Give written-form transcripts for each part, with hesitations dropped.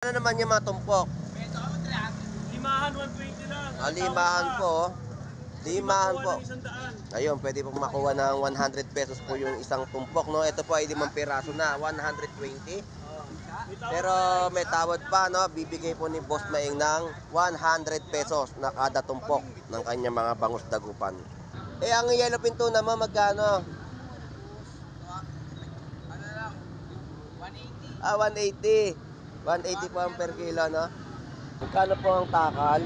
Ano naman yung mga tumpok? Limahan, 120 lang. Limahan po. Limahan po. Ayun, pwede pong makuha ng 100 pesos po yung isang tumpok, no? Ito po ay 5 piraso na, 120. Pero may tawad pa, no? Bibigay po ni Boss Maing ng 100 pesos na kada tumpok ng kanyang mga bangus dagupan. Eh, ang yellow pinto naman, magkano? Ano lang? 180. 180. 180 po ang per kilo, no? Magkano po ang takal?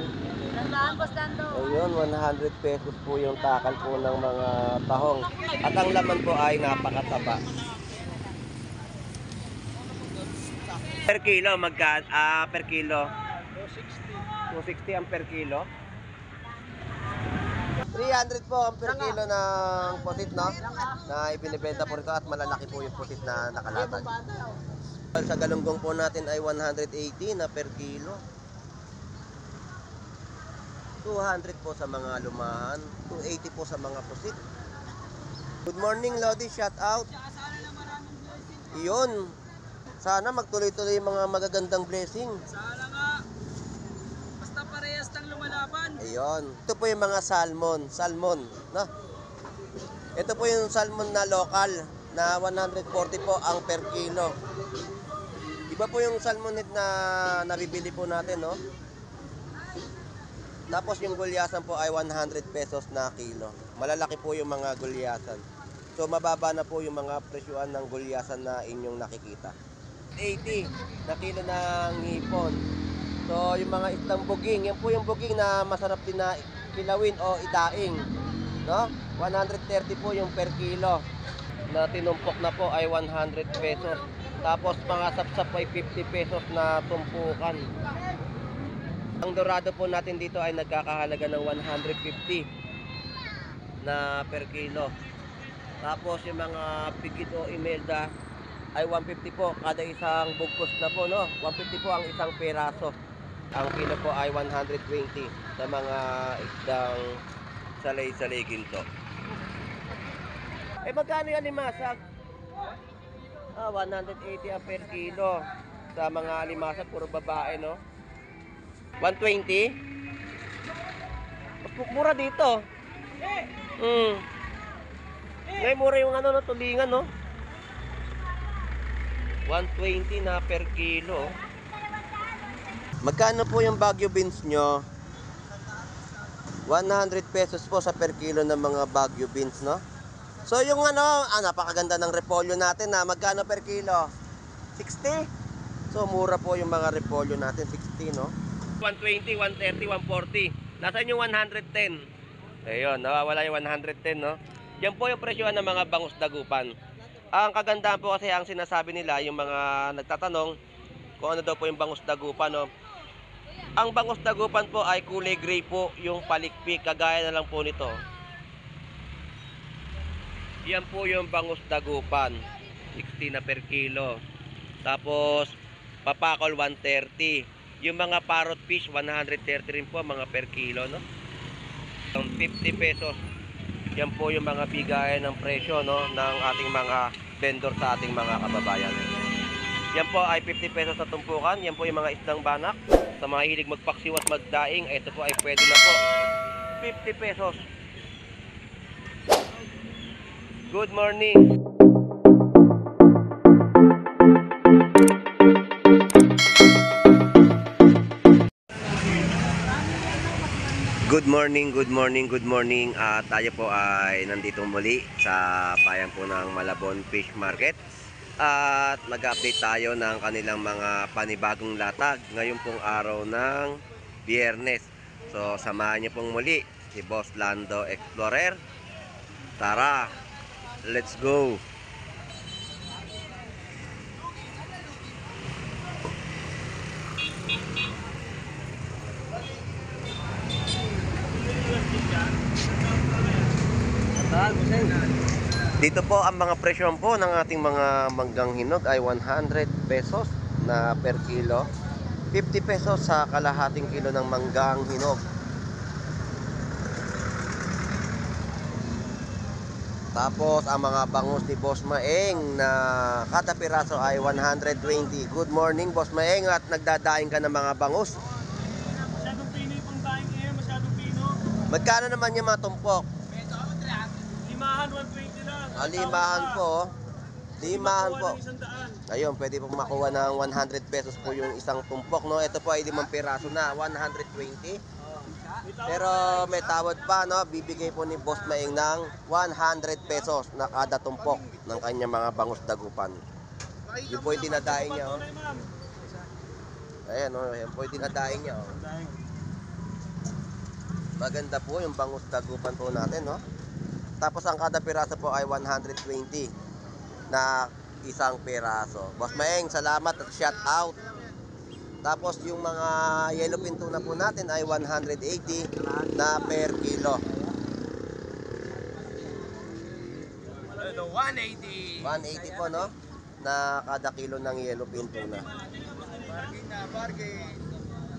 Nandaan, Boss Lando. Ayun, 100 pesos po yung takal po ng mga tahong. At ang laman po ay napakataba. Per kilo, magkano? Per kilo? 260 ang per kilo. 300 po ang per kilo ng pusit, no? Na ibinibenta po rito at malalaki po yung pusit na nakalatag. Sa galunggong po natin ay 180 na per kilo. 200 po sa mga lumahan, 280 po sa mga pusit. Good morning, Lodi, shout out. Iyon. Sana magtuloy-tuloy yung mga magagandang blessing. Sana nga. Basta parehas ng lumalaban. Ayun. Ito po yung mga salmon, no? Ito po yung salmon na local na 140 po ang per kilo. Iba po yung salmon head na nabibili po natin, no? Tapos yung gulyasan po ay 100 pesos na kilo. Malalaki po yung mga gulyasan. So mababa na po yung mga presyuan ng gulyasan na inyong nakikita. 80 na kilo ng hipon. So yung mga isdang buging, yan po yung buging na masarap din na kilawin o idaing, no? 130 po yung per kilo. Na tinumpok na po ay 100 pesos. Tapos mga sapsap ay 50 pesos na tumpukan. Ang dorado po natin dito ay nagkakahalaga ng 150 na per kilo. Tapos yung mga pigit o imelda ay 150 po kada isang bugkos na po, no? 150 po ang isang peraso. Ang kilo po ay 120 sa mga isdang salay-salay ginto. Eh magkano yan ni Masag? 180 ang per kilo. Sa mga alimasag, puro babae, no? 120? Mas mura dito. Ngayon mura yung ano, no, tulingan, no? 120 na per kilo. Magkano po yung Baguio beans nyo? 100 pesos po sa per kilo ng mga Baguio beans, no? So yung ano, napakaganda ng repolyo natin na magkano per kilo? 60? So mura po yung mga repolyo natin, 60, no? 120, 130, 140. Nasaan yung 110? Ayun, nawawala yung 110, no? Yan po yung presyohan ng mga bangus dagupan. Ang kagandahan po kasi ang sinasabi nila, yung mga nagtatanong kung ano daw po yung bangus dagupan, no? Ang bangus dagupan po ay kulay gray po yung palikpik, kagaya na lang po nito. Yan po yung bangus dagupan, 60 na per kilo. Tapos papakol 130. Yung mga parrot fish 130 rin po mga per kilo, no? 50 pesos. Yan po yung mga bigayan ng presyo, no, ng ating mga vendor sa ating mga kababayan. Yan po ay 50 pesos sa tumpukan. Yan po yung mga isdang banak. Sa mga hilig magpaksiw at magdaing, ito po ay pwede na po. 50 pesos. Good morning. Good morning, good morning, good morning. Tayo po ay nandito muli sa bayan po ng Malabon Fish Market. At mag-update tayo ng kanilang mga panibagong latag ngayon pong araw ng Biyernes. So samahan niyo pong muli si Boss Lando Explorer. Tara! Let's go. Dito po ang mga presyo po ng ating mga manggang hinog ay 100 pesos na per kilo. 50 pesos sa kalahating kilo ng manggang hinog. Tapos ang mga bangus ni Boss Maeng na kada piraso ay 120. Good morning Boss Maeng, at nagdadaing ka ng mga bangus. Masyadong pino yung pangdaing eh. Masyadong pino. Magkano naman yung mga tumpok? Limahan, 120 lang. Limahan po. Limahan po. $100. Ayun, pwede po makuha ng 100 pesos po yung isang tumpok, no? Ito po ay 5 piraso na, 120. Pero may tawad pa, no? Bibigay po ni Boss Maeng ng 100 pesos na kada tumpok ng kanyang mga bangus dagupan. Yun po yung dinadaing niya, oh. Ayan, oh. Yan po yung dinadaing niya, oh. Maganda po yung bangus dagupan po natin, no? Tapos ang kada piraso po ay 120 na isang piraso. Boss Maeng, salamat at shout out. Tapos yung mga yellowfin tuna po natin ay 180 na per kilo. 180. 180 po, no? Na kada kilo ng yellowfin tuna.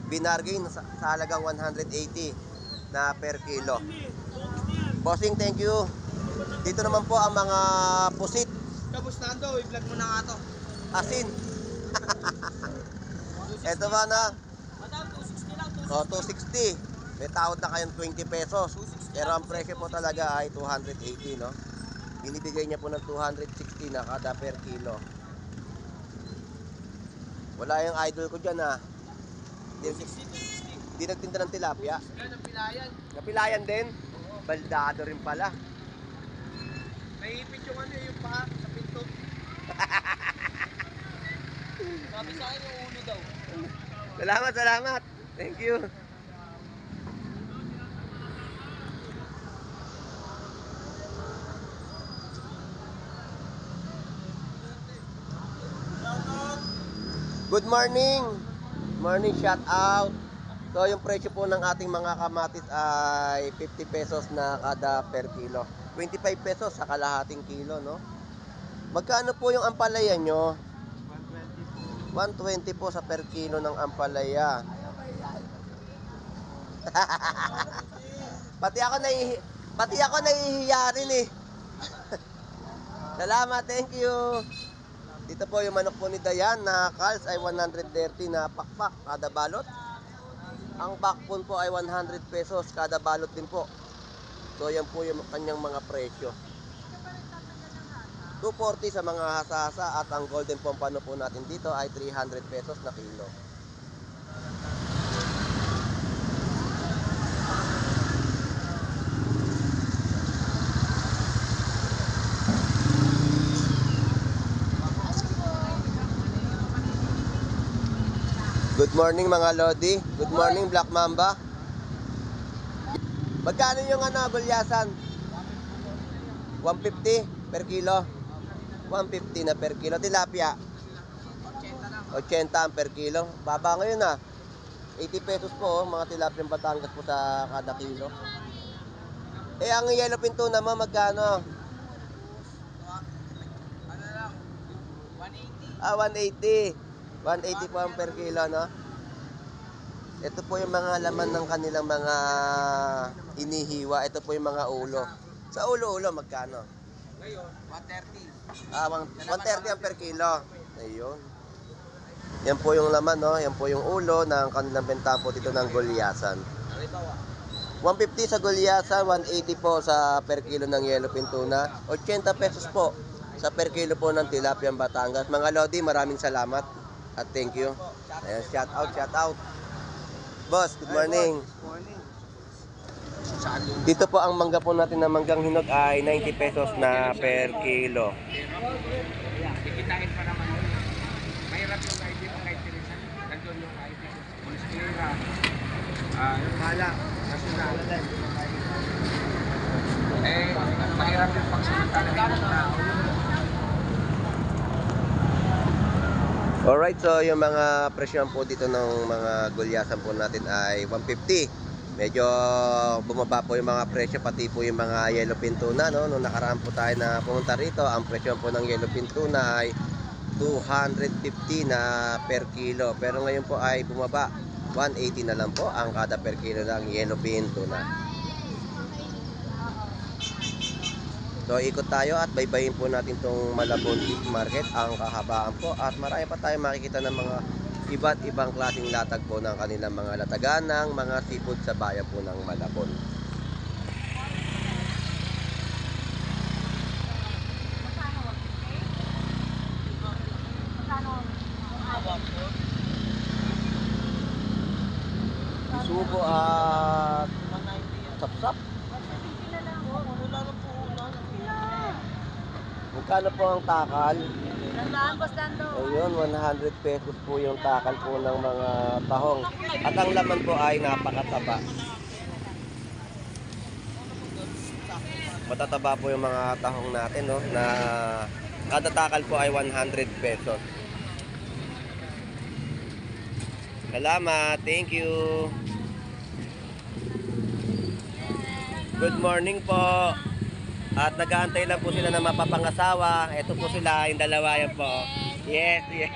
Binargain sa halagang 180 na per kilo. Bossing, thank you. Dito naman po ang mga pusit. Kabustando, i-vlog mo na nga to. Asin. Ito ba na? Madam, 260 lang. O, 260. May tawad na kayong 20 pesos. Pero ang presyo po talaga ay 280, no? Binibigay niya po ng 260 na kada per kilo. Wala yung idol ko dyan, ha? Di nagtinda ng tilapia. Napilayan. Napilayan din. Baldado rin pala. Naipit yung yung paa sa pinto. Sabi sa akin yung ulo daw. Salamat, salamat. Thank you. Good morning. Morning, shout out. So yung presyo po ng ating mga kamatis ay 50 pesos na kada per kilo. 25 pesos sa kalahating kilo, no? Magkano po yung ampalaya nyo? 120 po sa per kilo ng ampalaya. Pati ako nahihiya rin eh. Salamat, thank you. Dito po yung manok po ni Dayan na calls ay 130 na pakpak kada balot. Ang backbone po ay 100 pesos kada balot din po. So yan po yung kanyang mga presyo. 240 sa mga hasa-hasa at ang golden pompano po natin dito ay 300 pesos na kilo. Good morning mga Lodi. Good morning Black Mamba. Magkano yung gulyasan? 150 per kilo. 150 na per kilo. Tilapia 80 ang per kilo. Baba ngayon ah. 80 pesos po mga tilapiang Batangas po sa kada kilo. Eh ang yellowfin tuna mo magkano? Ano lang? 180. 180. 180 po ang per kilo, no? Ito po yung mga laman ng kanilang mga inihiwa. Ito po yung mga ulo. Sa ulo-ulo, magkano? Ngayon, 130. 130 ang per kilo. Ayun. Yan po yung laman, no? Yan po yung ulo ng kanilang bentahan po dito ng gulyasan. 150 sa gulyasan, 180 po sa per kilo ng yellowfin tuna. 80 pesos po sa per kilo po ng tilapiang Batangas. Mga Lodi, maraming salamat at thank you. Ayan, shout out, shout out. Boss, good morning. Dito po ang mangga po natin na manggang hinog ay 90 pesos na per kilo. Kikitain pa naman yun. Mahirap yung ID ng kahit tirisan. Nandun yung ID. Munisipalira. Yung hala. Nasyonal. Mahirap yung pagsamantala ng tao. Alright, so yung mga presyon po dito ng mga gulyasan po natin ay 150. Medyo bumaba po yung mga presyo, pati po yung mga yellowfin tuna, no? Nung nakaraan po tayo na pumunta rito, ang presyon po ng yellowfin tuna ay 250 na per kilo. Pero ngayon po ay bumaba, 180 na lang po ang kada per kilo ng yellowfin tuna. So ikot tayo at baybayin po natin tong Malabon Fish Market, ang kahabaan po, at marami pa tayong makikita ng mga iba't ibang klaseng latag po ng kanilang mga latagan ng mga seafood sa bayan po ng Malabon. Subo at sapsap. Magkano po ang takal? Tandaan, Boss Lando. Ayun, 100 pesos po yung takal po ng mga tahong. At ang laman po ay napakataba. Matataba po yung mga tahong natin, no? Na kada takal po ay 100 pesos. Salamat, thank you. Good morning po. At nag-aantay lang po sila na mapapangasawa. Ito po sila, yung dalawa yan po. Yes, yes.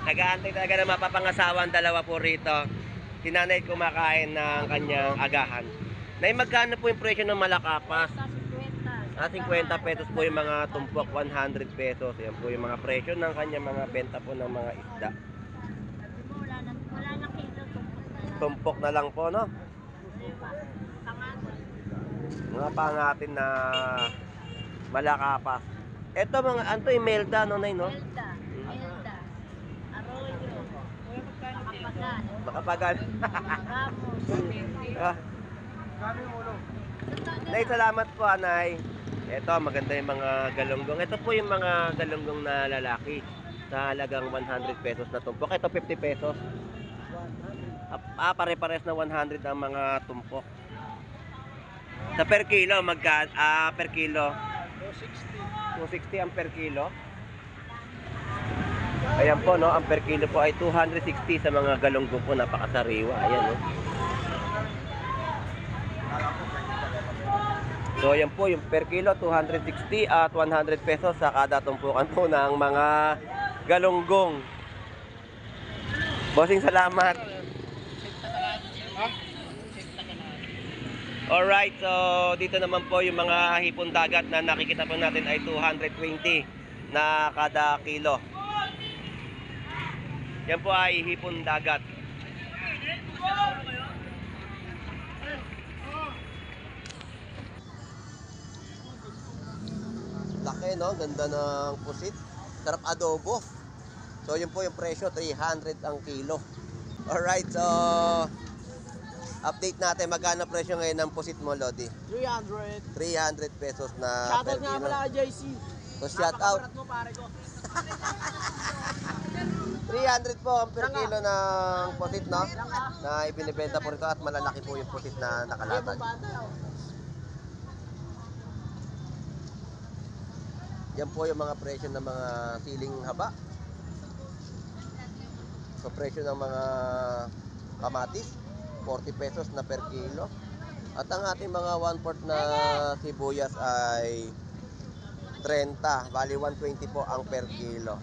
Nag-aantay talaga na mapapangasawa ang dalawa po rito. Si nanay kumakain ng kanyang agahan. Nay, magkano po yung presyo ng malakapas? 50 pesos po yung mga tumpok, 100 pesos. Yan po yung mga presyo ng kanyang mga benta po ng mga isda. Wala na kilo. Tumpok na lang po, no? Mga pangatin na malakapas. Ito mga, anto yung melda, no, Nay, no? Melda. Arroyo. Makapagan. Makapagal. Ramos. Ah. Nay, salamat po, Anay. Ito, maganda yung mga galunggong. Ito po yung mga galunggong na lalaki sa halagang 100 pesos na tumpok. Ito, 50 pesos. Pare-pares na 100 ang mga tumpok. Sa per kilo, per kilo? 260 ang per kilo. Ayan po, no, ang per kilo po ay 260 sa mga galunggong po, napakasariwa. Ayan, no. So, ayan po, yung per kilo, 260 at 100 pesos sa kada tumpukan po ng mga galunggong. Bossing, salamat. Alright, so dito naman po yung mga hipon dagat na nakikita po natin ay 220 na kada kilo. Yan po ay hipon dagat. Laki, no? Ganda ng pusit. Sarap adobo. So yun po yung presyo, 300 ang kilo. Alright, so update natin, magkano presyo ngayon ng pusit mo, Lodi? 300. 300 pesos na Shoutout per nga kilo. pala kay JC. So shout out. Napakabarat mo, pare ko. 300 po ang per kilo ng pusit, no? Na ibinibenta po rito at malalaki po yung pusit na nakalatag. Yan po yung mga presyo ng mga siling haba. So presyo ng mga kamatis, 40 pesos na per kilo. At ang ating mga 1/4 na sibuyas ay 30. Bali 120 po ang per kilo.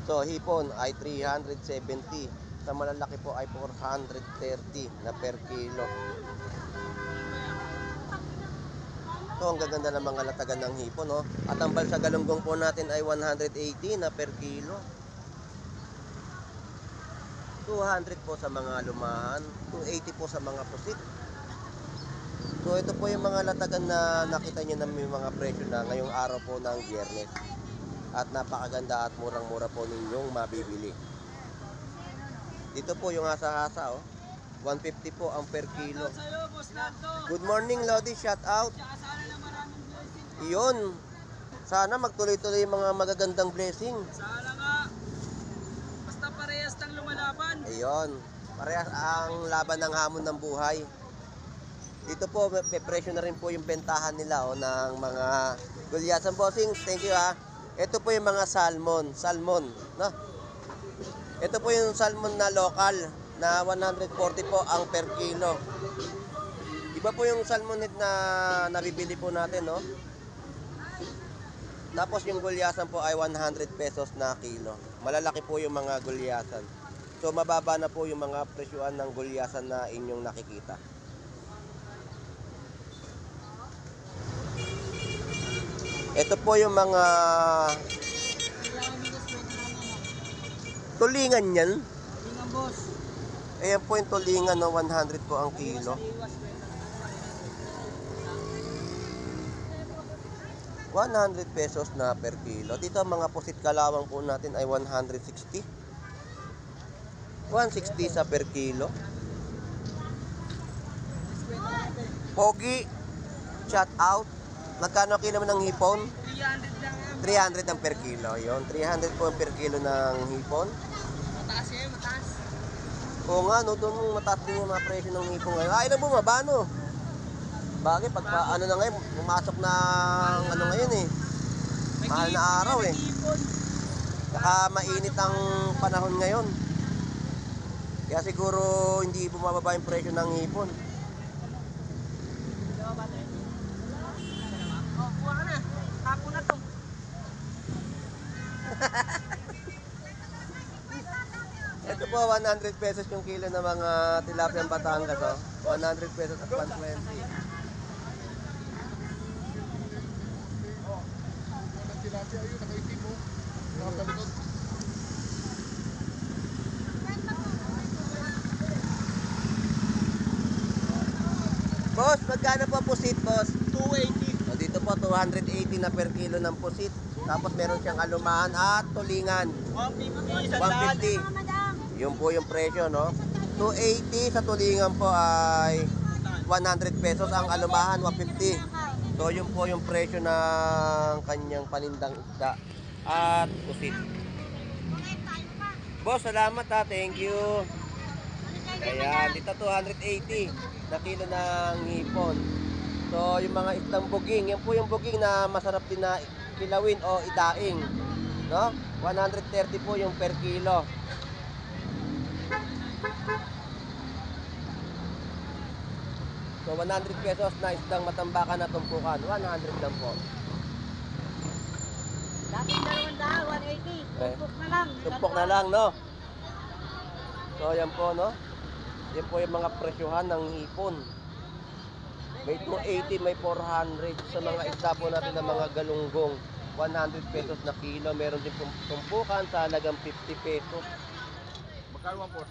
So hipon ay 370. Sa malalaki po ay 430 na per kilo. So ang gaganda ng mga latagan ng hipon, no? At ang balsa galunggong po natin ay 180 na per kilo. 200 po sa mga lumahan, 280 po sa mga pusit. So ito po yung mga latagan na nakita nyo na may mga presyo na ngayong araw po ng Biyernes. At napakaganda at murang-mura po ninyong mabibili. Dito po yung asa-asa, oh. 150 po ang per kilo. Good morning, Lodi. Shout out. Iyon. Sana magtuloy-tuloy yung mga magagandang blessing. Sana nga. Basta parehas ng lumalaban. Ayun. Parehas ang laban ng hamon ng buhay. Dito po, may presyo na rin po yung bentahan nila, oh, ng mga gulyasan. Bossing, thank you, ha. Ito po yung mga salmon, no? Ito po yung salmon na local na 140 po ang per kilo. Iba po yung salmon head na nabibili po natin, no? Tapos yung gulyasan po ay 100 pesos na kilo. malalaki po yung mga gulyasan. So mababa na po yung mga presyuan ng gulyasan na inyong nakikita. Ito po yung mga tulingan yan. Tingnan boss. Ayan po yung tulingan, no? 100 po ang kilo. 100 pesos na per kilo. Dito ang mga pusit kalawang po natin ay 160. 160 sa per kilo. Pogi, shout out. Magkano kilo naman ng hipon? 300 lang yan. 300 ang per kilo. Yon, 300 po ang per kilo ng hipon. Mataas yan, mataas. Oo nga, no, doon mataas din yung mga presyo ng hipon ngayon. Ay, na bumaba, no? Bagay, pagka ano na ngayon, pumasok na ano ngayon eh. Mahal na araw eh. Saka mainit ang panahon ngayon. Kaya siguro hindi bumababa yung presyo ng hipon. Oh, kuha ka na. Tapo na to. Ito po, 100 pesos yung kilo ng mga tilapia ng Batangas. Oh. 100 pesos at 120. Boss, magkano po pusit, boss? 280. O, dito po, 280 na per kilo ng pusit. Tapos meron siyang alumahan at tulingan. 150 sa 150. Yun po yung presyo, no? 280 sa tulingan po ay 100 pesos. Ang alumahan, 150. So, yun po yung presyo ng kanyang panindang isda at pusit. Boss, salamat ha. Thank you. Kaya dito 280 na kilo ng hipon. So yung mga isdang buging, yan po yung buging na masarap din na kilawin o idaing, no? 130 po yung per kilo. So 100 pesos na isdang matambakan na tumpukan, 100 lang po. Dating 200, 180. Tumpok na lang. Tumpok na lang, no? So yan po, no? Yan po yung mga presyohan ng hipon. May 280, may 400. Sa mga isda po natin ng mga galunggong, 100 pesos na kilo. Meron din tumpukan sa halagang 50 pesos. Magkano po?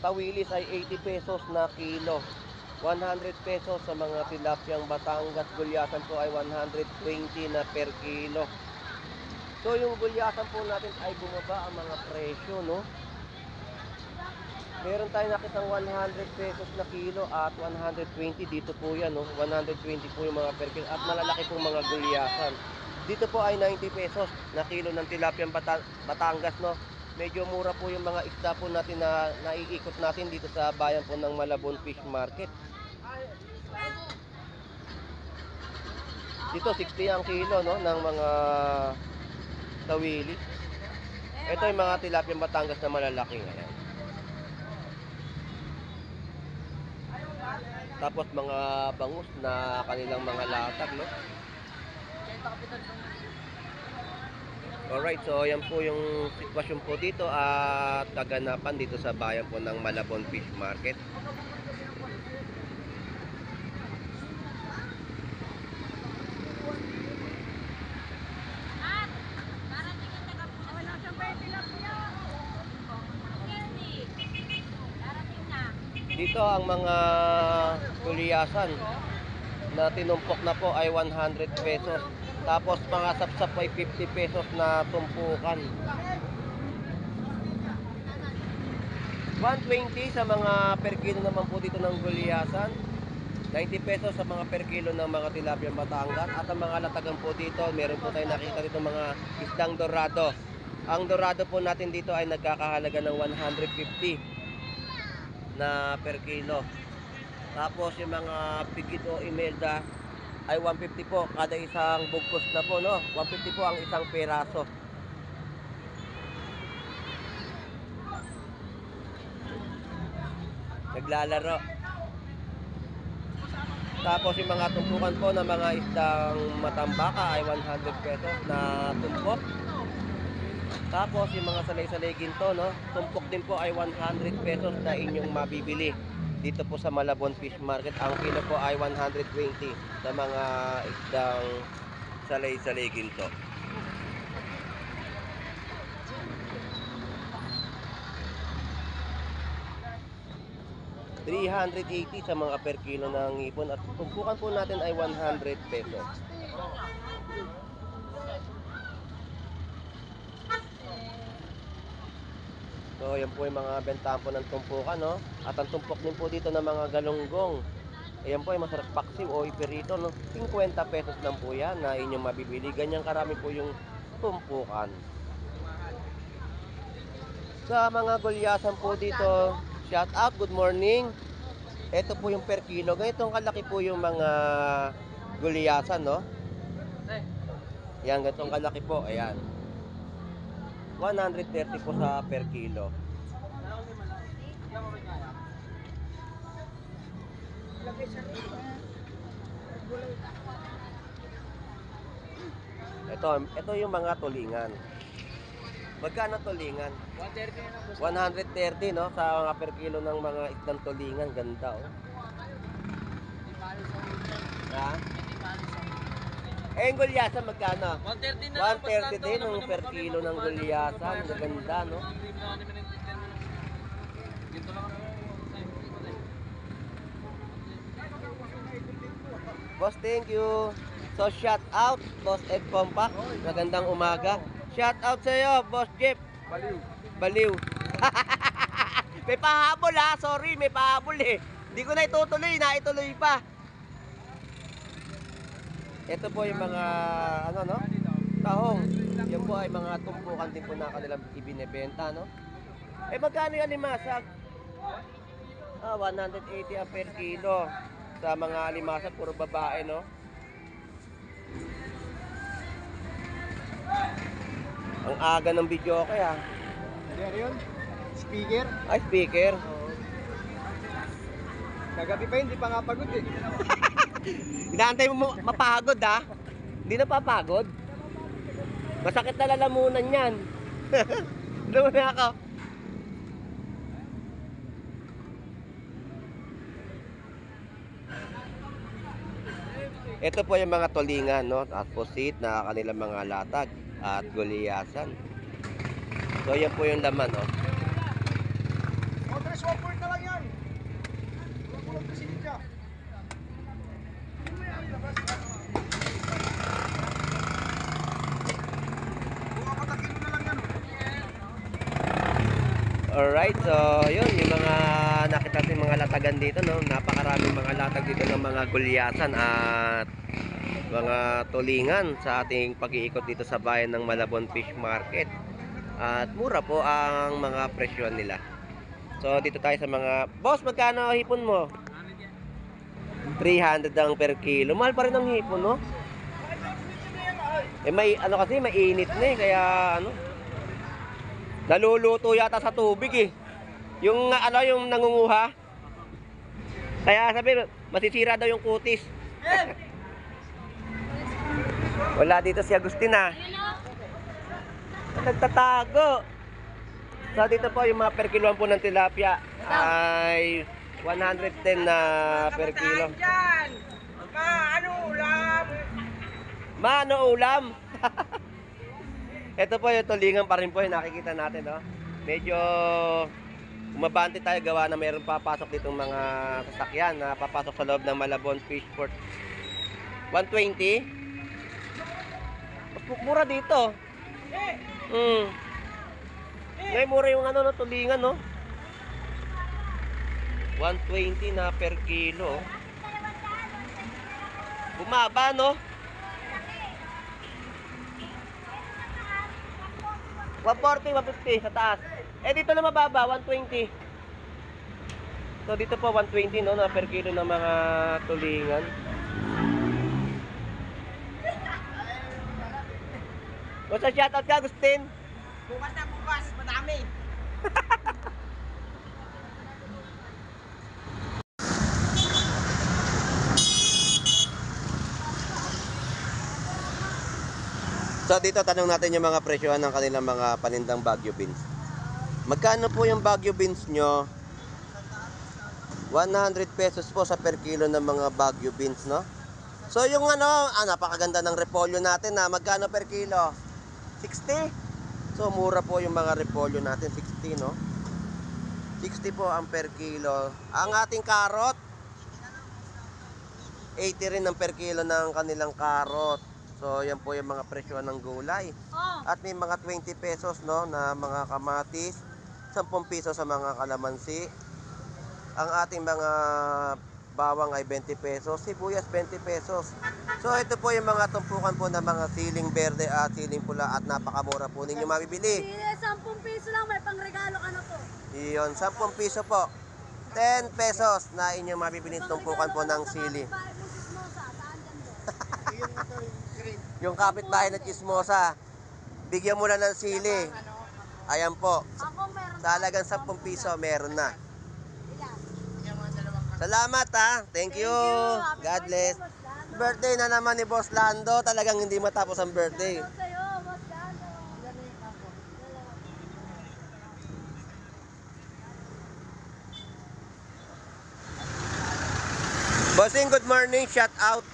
Tawilis ay 80 pesos na kilo. 100 pesos sa mga tilapyang Batangas. Gulyasan po ay 120 na per kilo. So yung gulyasan po natin ay bumaba ang mga presyo, no? Meron tayong nakitang 100 pesos na kilo at 120 dito po yan, no? 120 po yung mga per kilo at malalaki pong mga gulyasan. Dito po ay 90 pesos na kilo ng tilapyang Batangas, no? Medyo mura po yung mga isda po natin na naiikot natin dito sa bayan po ng Malabon Fish Market. Dito 60 ang kilo, no, ng mga tawili. Ito yung mga tilapyang Batangas na malalaki. Ayan. Tapos mga bangus na kanilang mga latag, no? Alright, so yan po yung sitwasyon po dito at kaganapan dito sa bayan po ng Malabon Fish Market. Dito ang mga gulyasan na tinumpok na po ay 100 pesos. Tapos mga sapsap ay 50 pesos na tumpukan. 120 sa mga per kilo naman po dito ng gulyasan. 90 pesos sa mga per kilo ng mga tilapia Batangas. At ang mga latagan po dito, meron po tayo nakita dito mga isdang dorado. Ang dorado po natin dito ay nagkakahalaga ng 150 na per kilo. Tapos yung mga pigit o imelda ay 150 po kada isang bugkos na po, no? 150 po ang isang peraso. Naglalaro. Tapos yung mga tumpukan po ng mga isdang matambaka ay 100 pesos na tumpok. Tapos yung mga salay-salay ginto, no? Tumpok din po ay 100 pesos na inyong mabibili dito po sa Malabon Fish Market. Ang kilo po ay 120 sa mga isdang salay-salay ginto. $380 sa mga per kilo ng hipon at tumpukan po natin ay 100 pesos. So, yan po yung mga bentahan po ng tumpukan, no? At ang tumpok din po dito ng mga galunggong. Ayan po ay masarap paksiw o iperito, no? 50 pesos lang po yan na inyong mabibili. Ganyan karami po yung tumpukan. Sa mga gulyasan po dito, shout out, good morning. Ito po yung per kilo. Ganitong kalaki po yung mga gulyasan, no? Yan, ganitong kalaki po. Ayan. 130 po sa per kilo. Ito yung mga tulingan. Magkano tulingan? 130 no sa mga per kilo ng mga isdang tulingan, ganda oh. Ha? Eh, yung gulyasan magkano? 130 na lang. 130 din yung per kilo ng gulyasan. Ganda, no? Boss, thank you. So, shout out, Boss Ed Compact. Magandang umaga. Shout out sa iyo, Boss Jeff. Baliw. May pahabol ha. Sorry, may pahabol eh. Hindi ko na itutuloy. Naituloy pa. Ito po yung mga ano no? Tahong. Yan po ay mga tumpukan din po na kanilang ibinebenta, no? Eh magkano yung alimasag? 180 ang per kilo. Sa mga alimasag puro babae, no? Ang aga ng video kaya. Ano yun? Speaker? Ay, speaker. Kagabi pa yun, di pa nga pagod eh. Inaantay mo mapagod ha? Hindi na papagod. Masakit na lalamunan yan. Doon na ako. Ito po yung mga tulingan, no? At pusit na kanilang mga latag at gulyasan. So yan po yung laman, no? Congress support na lang yan. Kulog kasi niya. Alright, so yun, yung mga nakita natin mga latagan dito, no? Napakaraming mga latag dito ng mga gulyasan at mga tulingan sa ating pag-iikot dito sa bayan ng Malabon Fish Market. At mura po ang mga presyon nila. So dito tayo sa mga... Boss, magkano hipon mo? 300 ang per kilo. Mahal pa rin ang hipon, no? Eh may ano kasi, mainit na eh, kaya ano... Naluluto yata sa tubig eh. Yung ano, yung nangunguha. Kaya sabi, masisira daw yung kutis. Wala dito si Agustin ah. Nagtatago. So dito po yung mga per kiloan po ng tilapia ay 110 na per kilo. Ano ulam? Mano ulam? Ito po yung tulingan pa rin po yung nakikita natin, no? Medyo umabante tayo gawa na mayroon papasok ditong mga sasakyan na papasok sa loob ng Malabon Fish Port. 120. Mas mura dito. Ngayon mura yung ano, no, tulingan, no? 120 na per kilo. Bumaba, no? 140, 150 sa taas. Eh dito na mababa, 120. So dito po 120 no na per kilo ng mga tulingan. O sa shoutout ka, Agustin? Bukas na bukas, madami. So dito tanong natin yung mga presyohan ng kanilang mga panindang Baguio beans. Magkano po yung Baguio beans nyo? 100 pesos po sa per kilo ng mga Baguio beans, no? So yung napakaganda ng repolyo natin na magkano per kilo? 60? So mura po yung mga repolyo natin, 60, no? 60 po ang per kilo. Ang ating carrot, 80 rin ang per kilo ng kanilang carrot. So yan po yung mga presyo ng gulay. At may mga 20 pesos, no, na mga kamatis, 10 piso sa mga kalamansi. Ang ating mga bawang ay 20 pesos, sibuyas 20 pesos. So ito po yung mga tumpukan po ng mga siling berde at siling pula at napakamura po ninyo mabibili. 10 piso lang, may pangregalo ka na po. Iyon, 10 piso po. 10 pesos na inyong mabibili tumpukan po ng sili. Yung kapitbahay na chismosa, bigyan mo lang ng sili. Ayan po. Ako meron. Sa halagang 10 piso, meron na. Salamat ha. Thank you. God bless. Birthday na naman ni Boss Lando. Talagang hindi matapos ang birthday. Sa'yo, Boss Lando. Bossing, good morning. Shout out.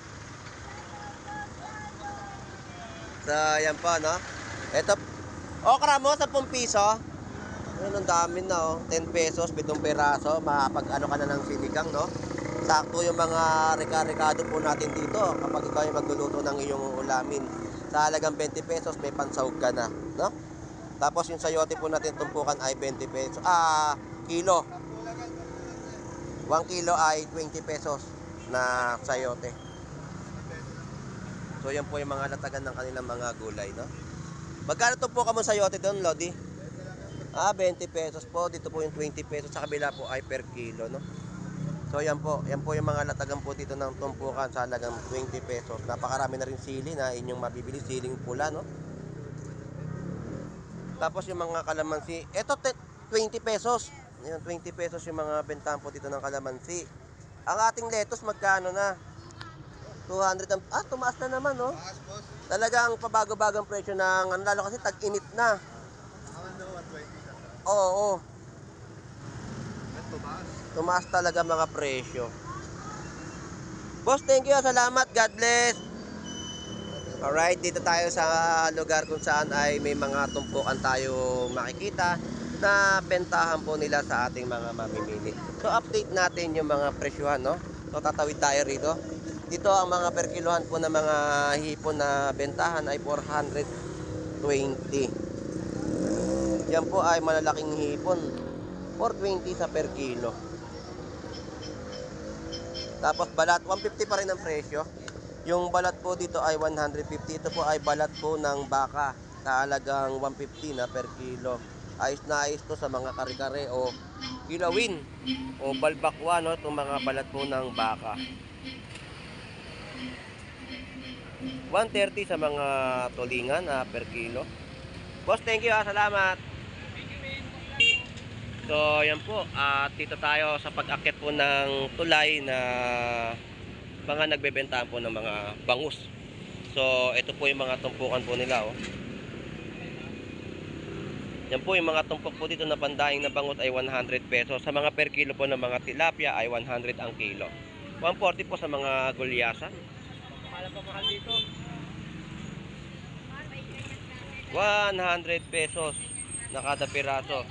So, yan po, no? Ito, okra mo, 10 piso. Ayun, ang dami na, oh. 10 pesos, 7 peraso. Makapag-ano ka na ng sinigang, no? Sakto yung mga reka-rekado po natin dito kapag ikaw yung magluluto ng iyong ulamin. Sa halagang 20 pesos, may pansahog ka na, no? Tapos yung sayote po natin tumpukan ay 20 pesos. Kilo. 1 kilo ay 20 pesos na sayote. So yan po yung mga latagan ng kanilang mga gulay, no? Magkano tumpukan mo sayote doon, Lodi? 20 pesos po. Dito po yung 20 pesos. Sa kabila po ay per kilo, no? So yan po yung mga latagan po dito ng tumpukan sa halagang 20 pesos. Napakarami na rin sili na inyong mabibili, siling pula, no? Tapos yung mga kalamansi, eto 20 pesos. Yan, 20 pesos yung mga bentahan po dito ng kalamansi. Ang ating lettuce magkano na? 200 tumaas na naman, no? Talagang pabago-bagang presyo ng lalo kasi tag-init na. Oo. Tumaas talaga mga presyo. Boss, thank you. Salamat. God bless. Alright, dito tayo sa lugar kung saan ay may mga tumpukan tayo makikita na bentahan po nila sa ating mga mamimili. So, update natin yung mga presyuhan, no? So, tatawid tayo rito. Dito ang mga per kilohan po ng mga hipon na bentahan ay 420. Yan po ay malalaking hipon. 420 sa per kilo. Tapos balat, 150 pa rin ang presyo. Yung balat po dito ay 150. Ito po ay balat po ng baka sa halagang 150 na per kilo. Ayos na ayos to sa mga kare-kare o kilawin o balbakwa, no? Itong mga balat po ng baka. 130 sa mga tulingan per kilo. Boss, thank you. Salamat. So, yan po. At dito tayo sa pag-akit po ng tulay na mga nagbebentahan po ng mga bangus. So, ito po yung mga tumpukan po nila, oh. Yan po yung mga tumpok po dito na pandaing na bangus ay 100 pesos. Sa mga per kilo po ng mga tilapia ay 100 ang kilo. 140 po sa mga gulyasan. Mahal pa mahal dito. 100 pesos na kada piraso.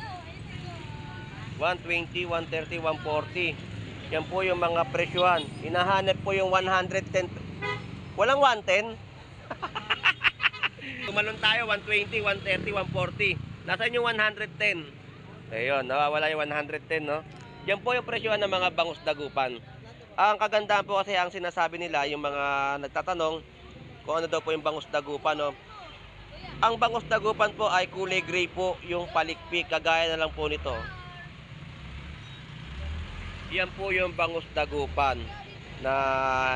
120, 130, 140. Yan po yung mga presyuhan. Hinahanap po yung 110. Walang 110. Tumalon tayo, 120, 130, 140. Nasaan yung 110? Ayun, nawawala yung 110, no? Yan po yung presyuhan ng mga bangus dagupan. Ang kagandahan po kasi ang sinasabi nila, yung mga nagtatanong kung ano daw po yung bangus dagupan, no? Ang bangus dagupan po ay kulay gray po yung palikpik, kagaya na lang po nito. Yan po yung bangus dagupan na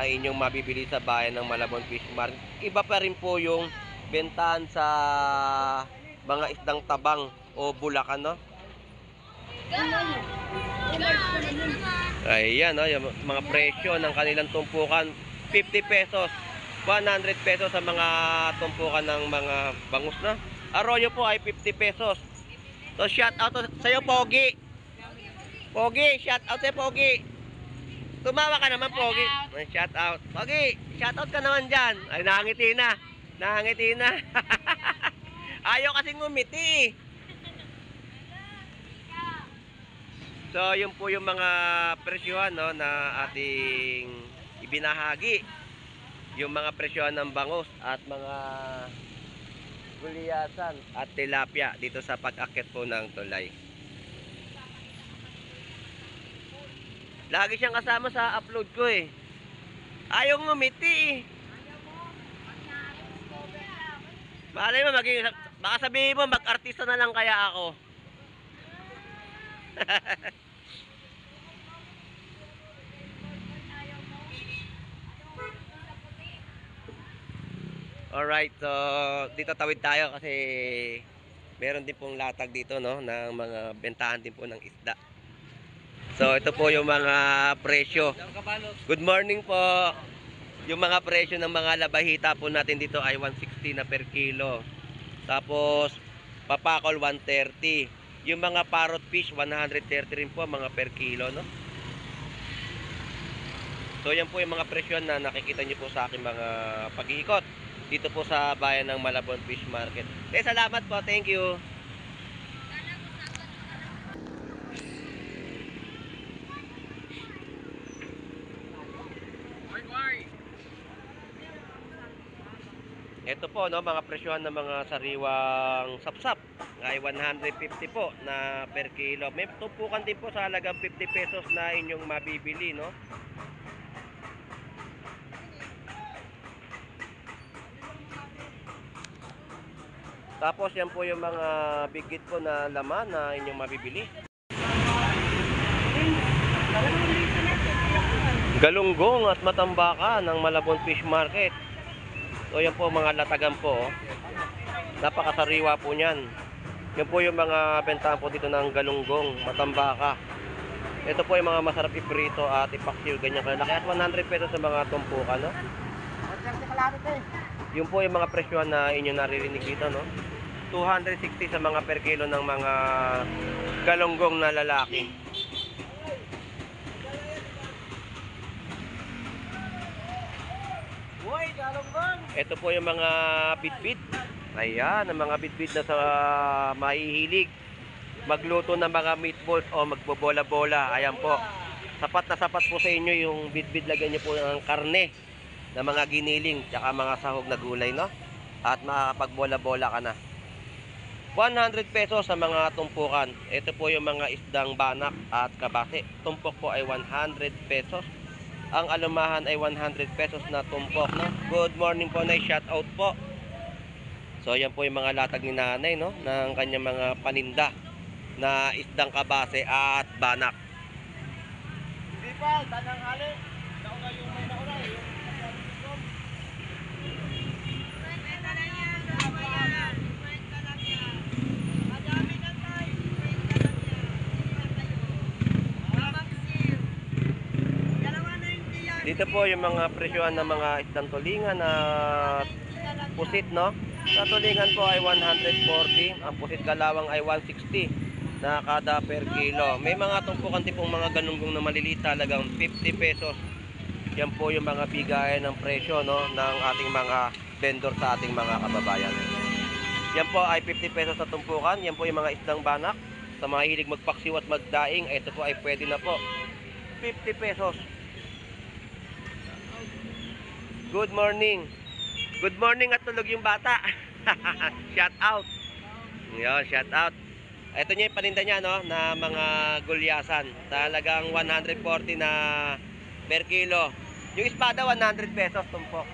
inyong mabibili sa bayan ng Malabon Fish Market. Iba pa rin po yung bentahan sa mga isdang tabang o bulakan, no? Ayan, no? Yung mga presyo ng kanilang tumpukan, 50 pesos 100 pesos sa mga tumpukan ng mga bangus na. Arroyo po ay 50 pesos. So shout out sa'yo, Pogi. Pogi, shout out sa'yo, Pogi. Tumawa ka naman, Pogi. Shout out. Pogi, shout out ka naman dyan. Ay, nangiti na. Nangiti na. Ayaw kasing ngumiti. So, yun po yung mga presyohan, no, na ating ibinahagi. Yung mga presyohan ng bangus at mga gulyasan at tilapia dito sa pag-akit po ng tulay. Lagi siyang kasama sa upload ko eh. Ayaw ngumiti eh. Malay mo, baka sabihin mo, mag-artista na lang kaya ako. Alright, so dito tawid tayo kasi meron din pong latag dito, no, ng mga bentahan din po ng isda. So ito po yung mga presyo. Good morning po. Yung mga presyo ng mga labahita po natin dito ay 160 na per kilo. Tapos papakol 130. Yung mga parrot fish 130 rin po mga per kilo, no. So yan po yung mga presyo na nakikita niyo po sa aking mga pag-iikot dito po sa bayan ng Malabon Fish Market. Salamat po, thank you. Ito po, no, mga presyohan ng mga sariwang sapsap ay 150 po na per kilo. May tumpukan din po sa halagang 50 pesos na inyong mabibili, no. Tapos yan po yung mga bigit po na laman na inyong mabibili. Galunggong at matambaka ng Malabon Fish Market. So yan po mga latagan po, oh. Napakasariwa po niyan. Yan po yung mga bentahan po dito ng galunggong, matambaka. Ito po yung mga masarap iprito at ipaksiw, ganyan kalaki. At 100 pesos sa mga tumpukan, no? Yung po yung mga presyohan na inyo naririnig dito, no? 260 sa mga per kilo ng mga galunggong na lalaki. Ito po yung mga bitbit. Ayan, ang mga bitbit na sa mahihilig magluto ng mga meatballs o magbobola-bola. Ayan po. Sapat na sapat po sa inyo yung bitbit. Lagyan nyo po ng karne na mga giniling tsaka mga sahog na gulay, no? At makakapagbola-bola ka na. 100 pesos sa mga tumpukan. Ito po yung mga isdang banak at kabase. Tumpok po ay 100 pesos. Ang alumahan ay 100 pesos na tumpok, no? Good morning po, na shout out po. So yan po yung mga latag ni nanay, no, ng kanyang mga paninda na isdang kabase at banak. Sipal, tanang hali. Nauna yung may nauna eh. Dito po yung mga presyohan ng mga isdang tulingan na pusit, no? Sa tulingan po ay 140, ang pusit kalawang ay 160 na kada per kilo. May mga tumpukan din pong mga galunggong na maliliit, talagang 50 pesos. Yan po yung mga bigayan ng presyo, no, ng ating mga vendor sa ating mga kababayan. Yan po ay 50 pesos sa tumpukan. Yan po yung mga isdang banak. Sa mga hilig magpaksiw at magdaing, ito po ay pwede na po. 50 pesos. Good morning. Good morning at tulog yung bata. Shout out. Yo, shout out. Ito niya yung paninda niya, no, na mga gulyasan. Talagang 140 na per kilo. Yung espada 100 pesos tumpok.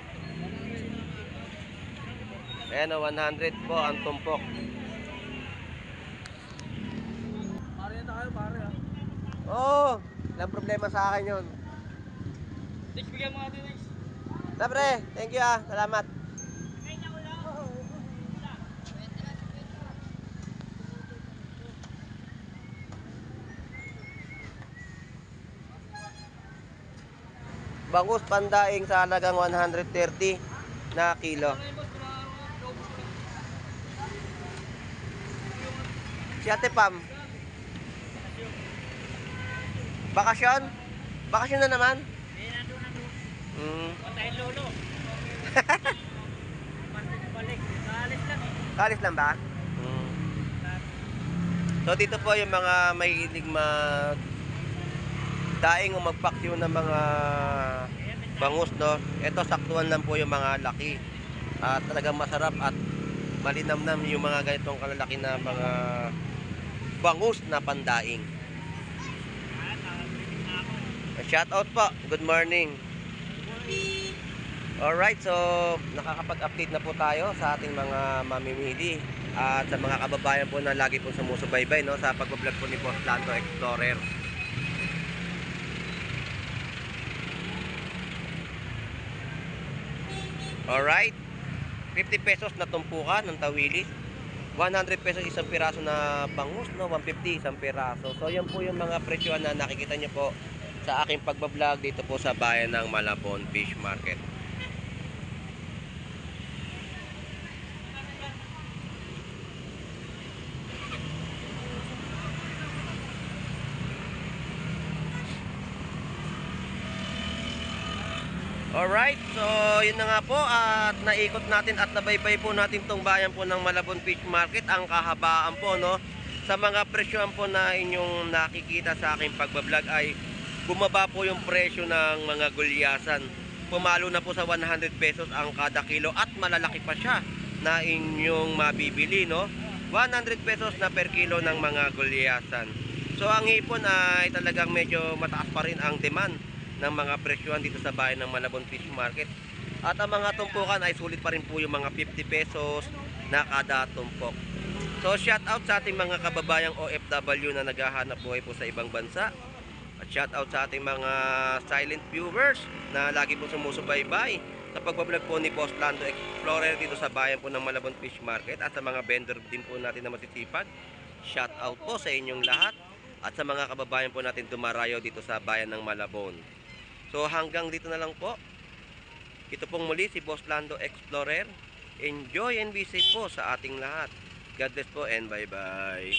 Ayan, 100 po ang tumpok. Pare na tayo, pare ha. Oo, walang problema sa akin yun. Next, bigyan mo natin next. Sabre, thank you ah. Salamat. Bangus pandaing sa halagang 130. na kilo. Si Ate Pam. Bakasyon? Bakasyon na naman? Patayin lolo. Balik. Kaalis lang eh. Kalis lang ba? So dito po yung mga mahilig daing o magpaksyon ng mga bangus, no? Ito saktuan lang po yung mga laki. At talagang masarap at malinamnam yung mga ganitong kalalaki na mga bangus na pandaing. Shout out po. Good morning. Alright, so nakakapag-update na po tayo sa ating mga mamimili at sa mga kababayan po na lagi po sumusubaybay, no, sa pag-vlog po ni Boss Lando Explorer. Alright, 50 pesos na tumpukan ng tawilis, 100 pesos isang piraso na bangus, no, 150 isang piraso. So yan po yung mga presyohan na nakikita nyo po sa aking pagbablog dito po sa bayan ng Malabon Fish Market. Alright, so yun na nga po at naikot natin at nabaybay po natin tong bayan po ng Malabon Fish Market. Ang kahabaan po, no, sa mga presyohan po na inyong nakikita sa aking pagbablog ay bumaba po yung presyo ng mga gulyasan. Pumalo na po sa 100 pesos ang kada kilo at malalaki pa siya na inyong mabibili, no. 100 pesos na per kilo ng mga gulyasan. So ang hipon ay talagang medyo mataas pa rin ang demand ng mga presyohan dito sa bayan ng Malabon Fish Market. At ang mga tumpukan ay sulit pa rin po yung mga 50 pesos na kada tumpok. So shout out sa ating mga kababayang OFW na naghahanap buhay po sa ibang bansa. At shout out sa ating mga silent viewers na lagi po sumusubaybay sa pagbablog po ni Boss Lando Explorer dito sa bayan po ng Malabon Fish Market. At sa mga vendor din po natin na masisipag, shout out po sa inyong lahat. At sa mga kababayan po natin dumarayo dito sa bayan ng Malabon. So hanggang dito na lang po. Ito pong muli si Boss Lando Explorer. Enjoy and be safe po sa ating lahat. God bless po and bye bye.